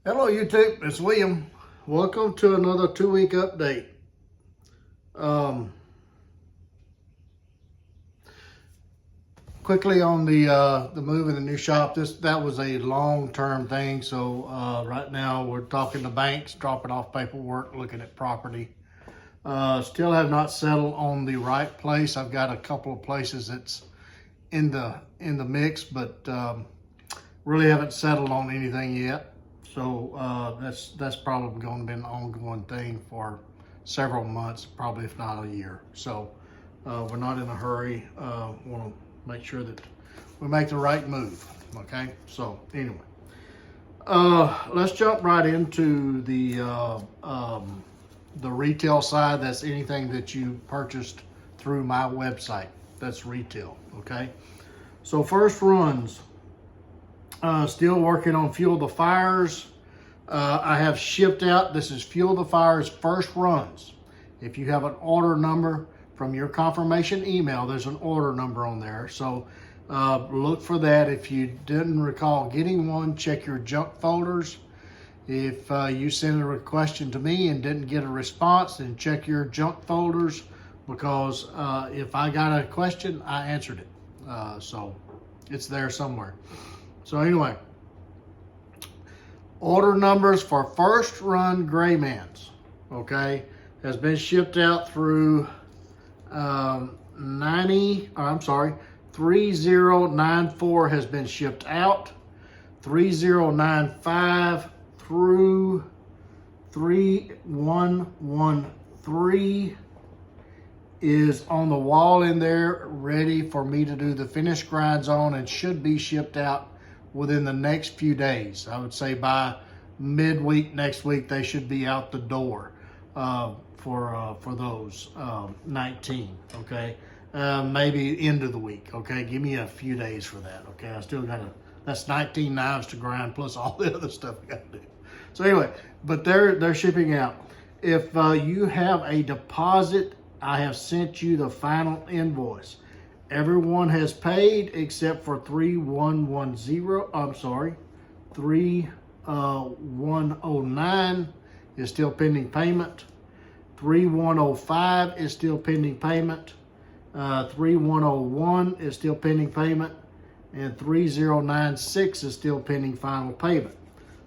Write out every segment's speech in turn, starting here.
Hello YouTube, it's William. Welcome to another 2-week update. Quickly on the move in the new shop. That was a long-term thing. So right now we're talking to banks, dropping off paperwork, looking at property. Still have not settled on the right place. I've got a couple of places that's in the mix, but really haven't settled on anything yet. So that's probably going to be an ongoing thing for several months, probably if not a year. So we're not in a hurry. Want to make sure that we make the right move. Okay. So anyway, let's jump right into the retail side. That's anything that you purchased through my website. That's retail. Okay. So first runs. Still working on Fuel the Fires. I have shipped out, this is Fuel the Fires first runs. If you have an order number from your confirmation email, there's an order number on there. So look for that. If you didn't recall getting one, check your junk folders. If you sent a question to me and didn't get a response, then check your junk folders, because if I got a question, I answered it. So it's there somewhere. So anyway, order numbers for first run Gray Mans, okay, has been shipped out through 3094 has been shipped out, 3095 through 3113 is on the wall in there, ready for me to do the finish grinds on, and should be shipped out within the next few days. I would say by midweek next week, they should be out the door for those 19, okay? Maybe end of the week, okay? Give me a few days for that, okay? I still got that's 19 knives to grind plus all the other stuff I got to do. So anyway, but they're shipping out. If you have a deposit, I have sent you the final invoice. Everyone has paid except for 3109 is still pending payment. 3105 is still pending payment. 3101 is still pending payment. And 3096 is still pending final payment.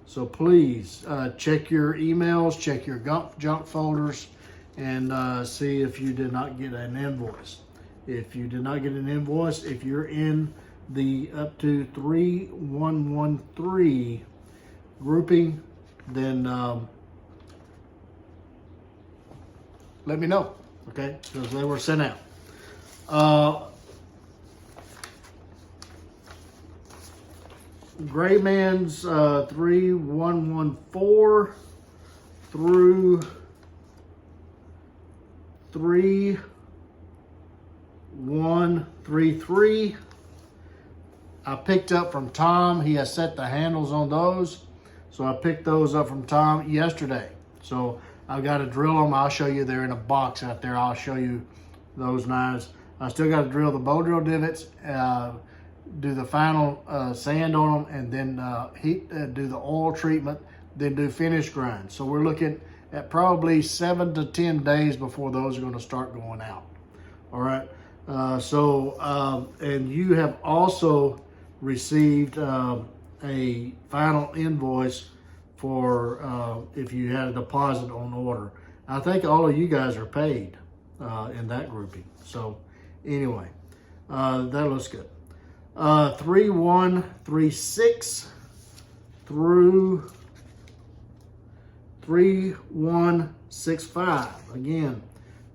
So please check your emails, check your junk folders, and see if you did not get an invoice. If you did not get an invoice, if you're in the up to 3113 grouping, then let me know, okay? Because they were sent out. Gray Man's 3114 through 3133 I picked up from Tom. He has set the handles on those, so I picked those up from Tom yesterday. So I've got to drill them. I'll show you. They're in a box out there. I'll show you those knives. I still got to drill the bow drill divots, do the final sand on them, and then do the oil treatment, then do finish grind. So we're looking at probably 7 to 10 days before those are going to start going out. All right. And you have also received a final invoice for if you had a deposit on order. I think all of you guys are paid in that grouping. So anyway, that looks good. 3136 through 3165. Again,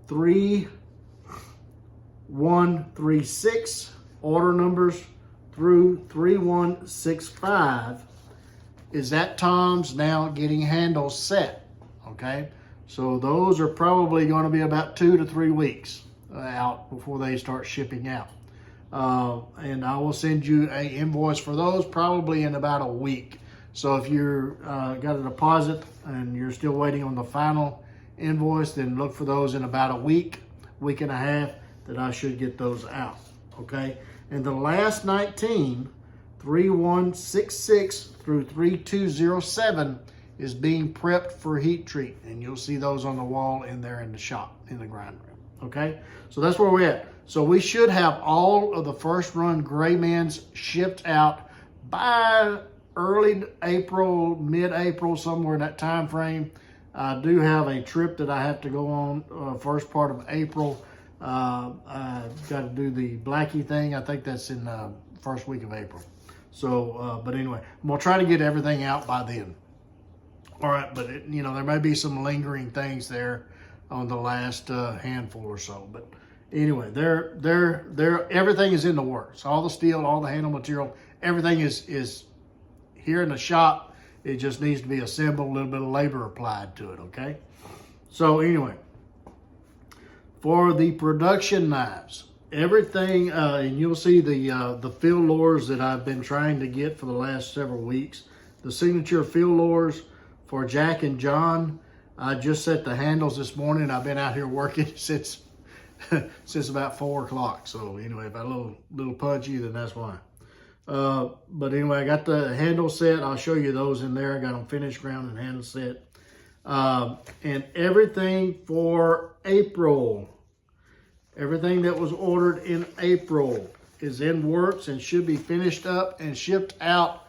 3136 order numbers through 3165 is at Tom's now getting handles set. Okay, so those are probably going to be about 2 to 3 weeks out before they start shipping out. And I will send you an invoice for those probably in about a week. So if you're got a deposit and you're still waiting on the final invoice, then look for those in about a week and a half, that I should get those out. Okay, and the last 19, 3166 through 3207 is being prepped for heat treat, and you'll see those on the wall in there in the shop, in the grind room. Okay, so that's where we're at. So we should have all of the first run gray men's shipped out by early April, mid-April, somewhere in that time frame. I do have a trip that I have to go on first part of April. I've got to do the Blackie thing. I think that's in the first week of April. So, but anyway, I'm going to try to get everything out by then. All right, but you know, there may be some lingering things there on the last handful or so. But anyway, everything is in the works. All the steel, all the handle material, everything is here in the shop. It just needs to be assembled, a little bit of labor applied to it, okay? So anyway, for the production knives, everything, and you'll see the fill lures that I've been trying to get for the last several weeks. The signature fill lures for Jack and John. I just set the handles this morning. I've been out here working since about 4 o'clock. So anyway, if I'm a little punchy, then that's why. But anyway, I got the handle set. I'll show you those in there. I got them finished ground and handle set. And everything for April, everything that was ordered in April is in works and should be finished up and shipped out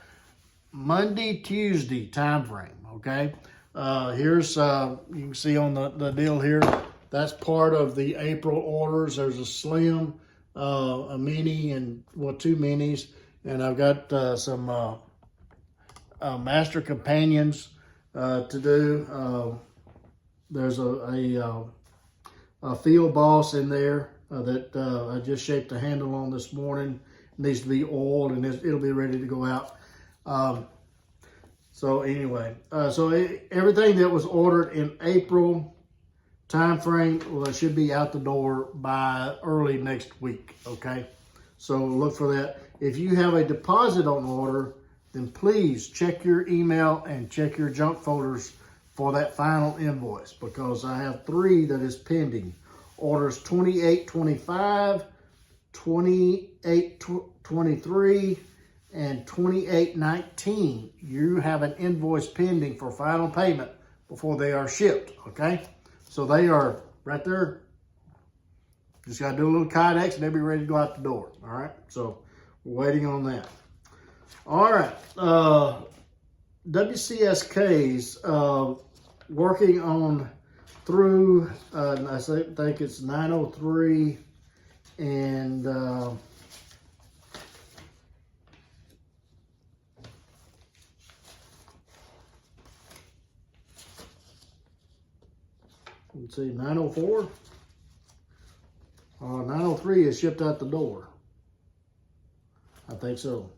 Monday, Tuesday time frame, okay? Here's, you can see on the deal here, that's part of the April orders. There's a slim, a mini, and well, 2 minis. And I've got some master companions to do. There's a field boss in there that I just shaped the handle on this morning. It needs to be oiled, and it'll be ready to go out. So anyway, everything that was ordered in April time frame, well, it should be out the door by early next week, okay? So look for that. If you have a deposit on order, then please check your email and check your junk folders for that final invoice, because I have 3 that is pending. Orders 2825, 2823, and 2819. You have an invoice pending for final payment before they are shipped, okay? So they are right there. Just got to do a little Kydex and they'll be ready to go out the door, all right? So we're waiting on that. All right, WCSK's working on through, I think it's 903 and let's see, 904. 903 is shipped out the door. I think so.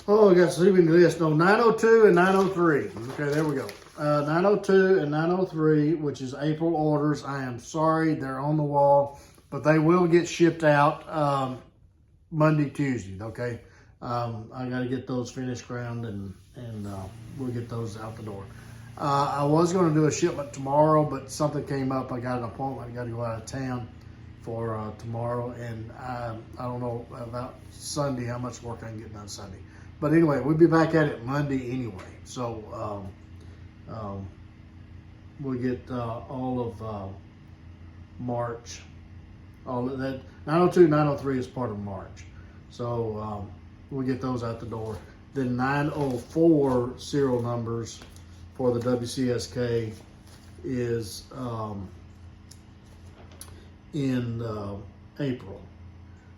Oh, I got to see if we can do this. No, 902 and 903. Okay, there we go. 902 and 903, which is April orders. I am sorry, they're on the wall, but they will get shipped out Monday, Tuesday, okay? I got to get those finished ground and we'll get those out the door. I was going to do a shipment tomorrow, but something came up. I got an appointment. I got to go out of town for tomorrow, and I don't know about Sunday, how much work I can get done Sunday. But anyway, we'll be back at it Monday anyway. So we'll get all of March. All of that 902, 903 is part of March. So we'll get those out the door. Then 904 serial numbers for the WCSK is in April.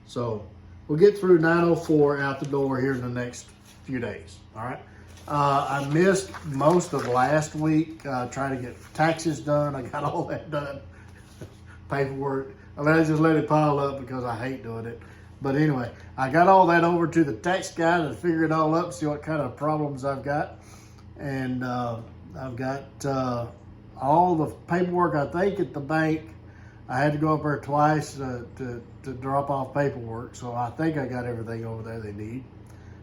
So we'll get through 904 out the door here in the next few days, all right? I missed most of last week trying to get taxes done. I got all that done, paperwork. I mean, I just let it pile up because I hate doing it. But anyway, I got all that over to the tax guy to figure it all up, see what kind of problems I've got. And I've got all the paperwork, I think, at the bank. I had to go up there twice to drop off paperwork, so I think I got everything over there they need.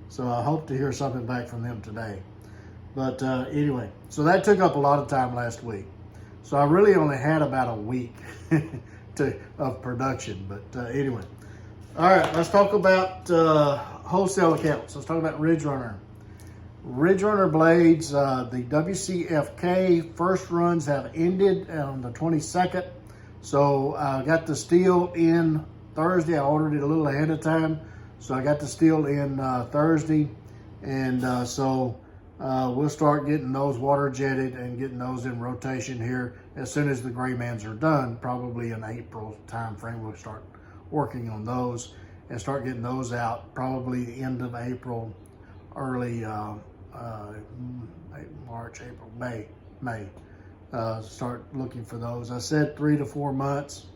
So I hope to hear something back from them today. But anyway, so that took up a lot of time last week. So I really only had about a week of production, but anyway. All right, let's talk about wholesale accounts. Let's talk about Ridge Runner. Ridge Runner blades, the WCFK first runs have ended on the 22nd. So I got the steel in Thursday. I ordered it a little ahead of time. So I got the steel in Thursday. And so we'll start getting those water jetted and getting those in rotation here as soon as the gray mans are done. Probably in April time frame, we'll start working on those and start getting those out probably the end of April, early March, April, May. Start looking for those. I said 3 to 4 months,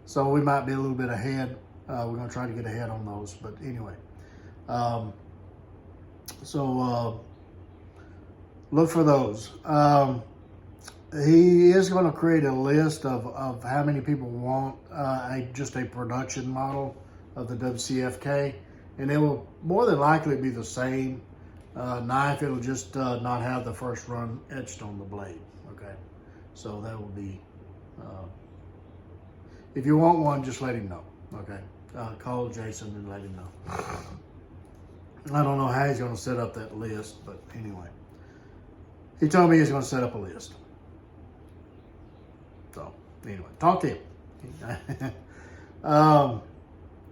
so we might be a little bit ahead. We're going to try to get ahead on those, but anyway. Look for those. He is going to create a list of how many people want just a production model of the WCFK, and it will more than likely be the same knife. It'll just not have the first run etched on the blade. Okay, so that will be. If you want one, just let him know. Okay, call Jason and let him know. I don't know how he's going to set up that list, but anyway, he told me he's going to set up a list. So anyway, talk to him.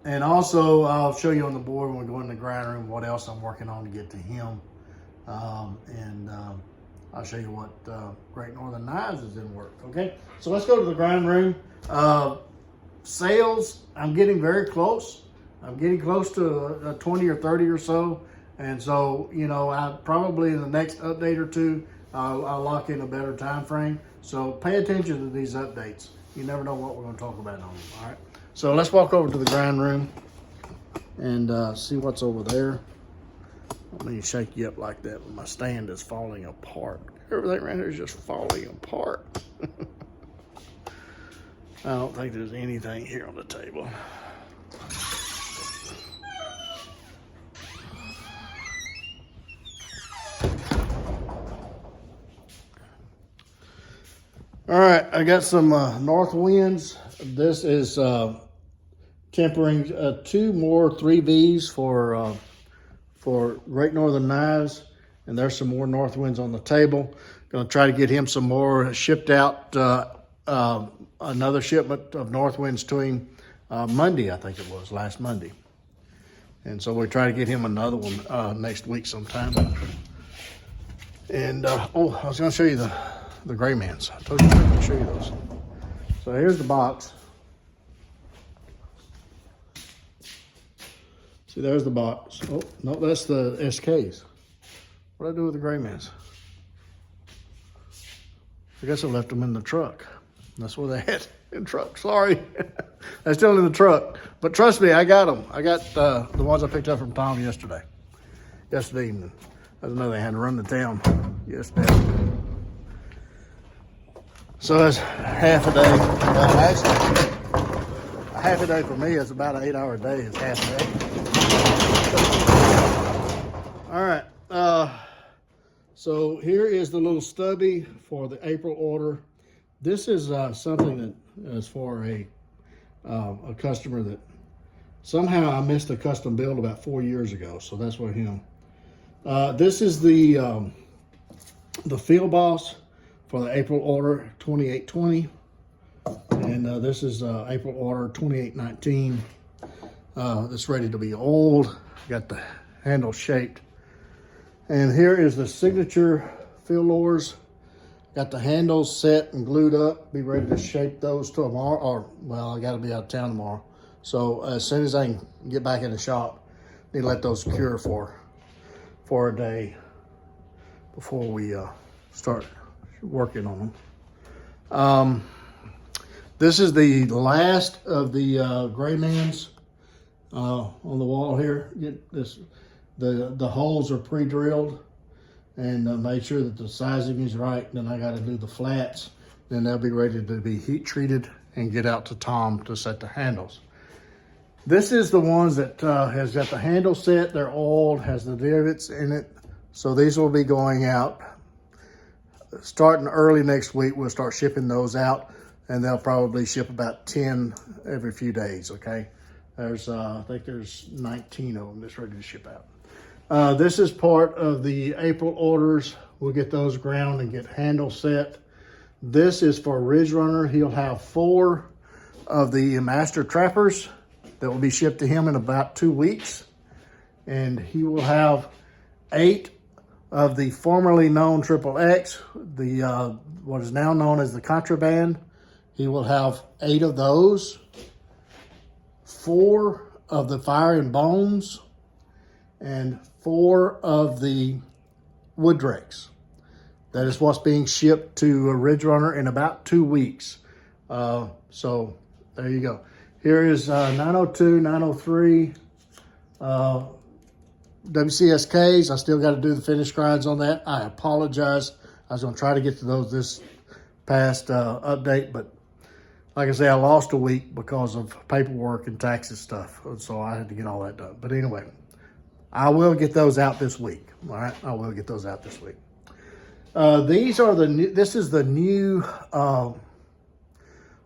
And also, I'll show you on the board when we go in the grind room what else I'm working on to get to him. I'll show you what Great Northern Knives is in work. Okay, so let's go to the grind room. Sales, I'm getting very close. I'm getting close to 20 or 30 or so. And so, you know, I probably in the next update or two, I'll lock in a better time frame. So pay attention to these updates. You never know what we're going to talk about on them. All right. So let's walk over to the grind room and see what's over there. Let me shake you up like that. My stand is falling apart. Everything right here is just falling apart. I don't think there's anything here on the table. All right, I got some north winds. This is tempering 2 more 3Vs for Great Northern Knives, and there's some more north winds on the table. Going to try to get him some more shipped out. Another shipment of north winds to him Monday, I think it was last Monday, and so we'll try to get him another one next week sometime. And oh, I was going to show you the gray mans. I told you to show you those. So here's the box. See, there's the box. Oh, no, that's the SKs. What did I do with the gray mans? I guess I left them in the truck. That's where they had in the truck. Sorry. They're still in the truck. But trust me, I got them. I got the ones I picked up from Tom yesterday evening. I didn't know they had to run to town yesterday. So that's half a day. Actually, a half a day for me is about an 8-hour day. It's half a day. All right. So here is the little stubby for the April order. This is something that is for a customer that somehow I missed a custom build about 4 years ago. So that's for him. This is the Field Boss for the April order 2820, and this is April order 2819. It's ready to be oiled. Got the handle shaped, and here is the signature field lures. Got the handles set and glued up. Be ready to shape those tomorrow, or well, I got to be out of town tomorrow. So as soon as I can get back in the shop, need to let those cure for a day before we start working on them. This is the last of the gray mans on the wall here. Get this, the holes are pre-drilled, and make sure that the sizing is right. Then I got to do the flats. Then they'll be ready to be heat treated and get out to Tom to set the handles. This is the ones that has got the handle set. They're oiled, has the divots in it. So these will be going out. Starting early next week, we'll start shipping those out, and they'll probably ship about 10 every few days, okay? There's, I think there's 19 of them that's ready to ship out. This is part of the April orders. We'll get those ground and get handles set. This is for Ridge Runner. He'll have 4 of the Master Trappers that will be shipped to him in about 2 weeks. And he will have 8 of the formerly known XXX, the what is now known as the Contraband. He will have 8 of those, 4 of the Fire and Bones, and 4 of the Wood Drakes. That is what's being shipped to a Ridge Runner in about 2 weeks. So there you go. Here is 902, 903 WCSKs. I still got to do the finish grinds on that. I apologize. I was going to try to get to those this past update, but like I say, I lost a week because of paperwork and taxes stuff. So I had to get all that done. But anyway, I will get those out this week. All right, I will get those out this week. These are the new, this is the new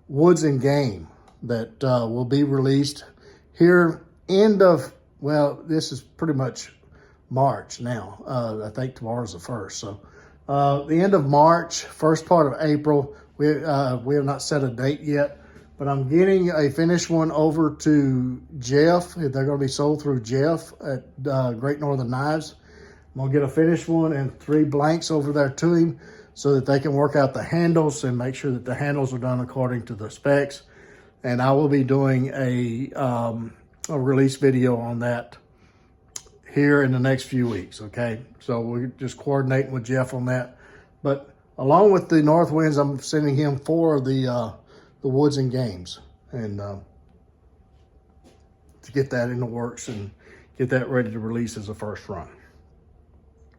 Woods and Game that will be released here end of, well, this is pretty much March now. I think tomorrow's the 1st. So the end of March, first part of April. We have not set a date yet, but I'm getting a finished one over to Jeff. They're going to be sold through Jeff at Great Northern Knives. I'm going to get a finished one and 3 blanks over there to him so that they can work out the handles and make sure that the handles are done according to the specs. And I will be doing a release video on that here in the next few weeks, okay? So we're just coordinating with Jeff on that. But along with the North Winds, I'm sending him 4 of the Woods and Games, and to get that in the works and get that ready to release as a first run.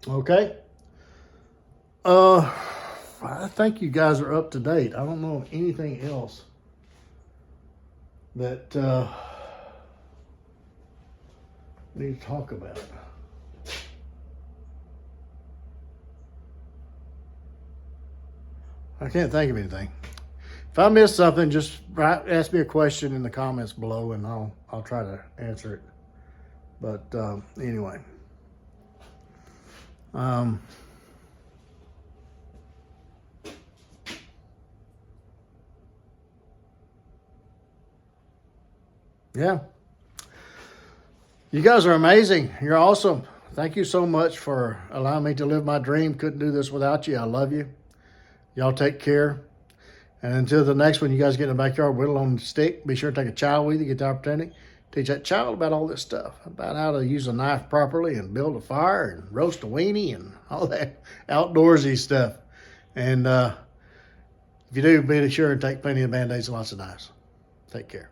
Okay. I think you guys are up to date. I don't know of anything else that we need to talk about. I can't think of anything. If I miss something, just ask me a question in the comments below, and I'll try to answer it. But anyway, yeah, you guys are amazing. You're awesome. Thank you so much for allowing me to live my dream. Couldn't do this without you. I love you. Y'all take care. And until the next one, you guys get in the backyard, whittle on the stick. Be sure to take a child with you, get the opportunity. Teach that child about all this stuff, about how to use a knife properly and build a fire and roast a weenie and all that outdoorsy stuff. And if you do, be sure and take plenty of Band-Aids and lots of knives. Take care.